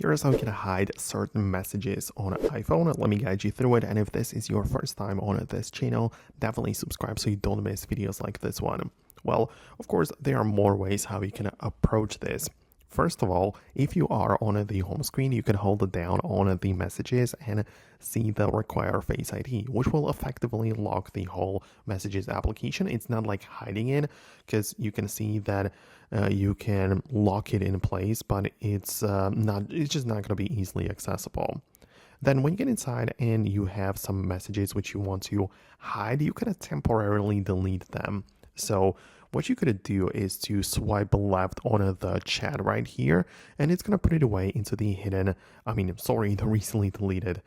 here's how you can hide certain messages on iPhone. Let me guide you through it, and if this is your first time on this channel, definitely subscribe so you don't miss videos like this one. Well, of course, there are more ways how you can approach this. First of all, if you are on the home screen, you can hold down on the messages and see the require Face ID, which will effectively lock the whole messages application. It's not like hiding it because you can see that you can lock it in place, but it's just not going to be easily accessible. Then when you get inside and you have some messages which you want to hide, you can temporarily delete them. So what you could do is to swipe left on the chat right here, and it's going to put it away into the the recently deleted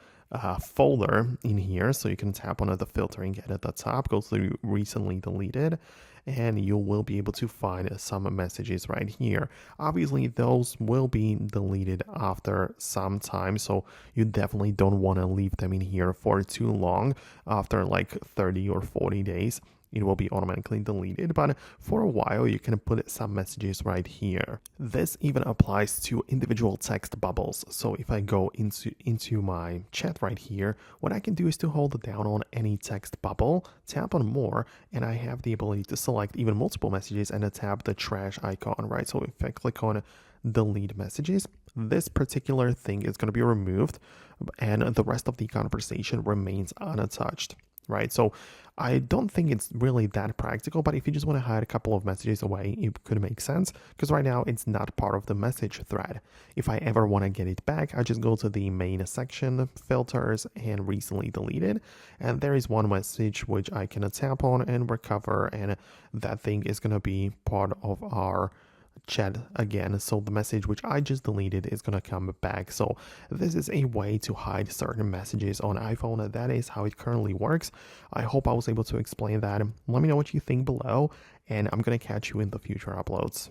folder in here. So you can tap on the filter and get at the top, go through recently deleted, and you will be able to find some messages right here. Obviously, those will be deleted after some time, so you definitely don't want to leave them in here for too long. After like 30 or 40 days, it will be automatically deleted, but for a while you can put some messages right here. This even applies to individual text bubbles. So if I go into my chat right here, what I can do is to hold down on any text bubble, tap on more, and I have the ability to select even multiple messages and tap the trash icon, right? So if I click on delete messages, this particular thing is going to be removed and the rest of the conversation remains untouched. Right, so I don't think it's really that practical, but if you just want to hide a couple of messages away, it could make sense because right now it's not part of the message thread. If I ever want to get it back, I just go to the main section, filters, and recently deleted, and there is one message which I can tap on and recover, and that thing is going to be part of our chat again. So the message which I just deleted is going to come back. So this is a way to hide certain messages on iPhone. That is how it currently works. I hope I was able to explain that. Let me know what you think below, and I'm going to catch you in the future uploads.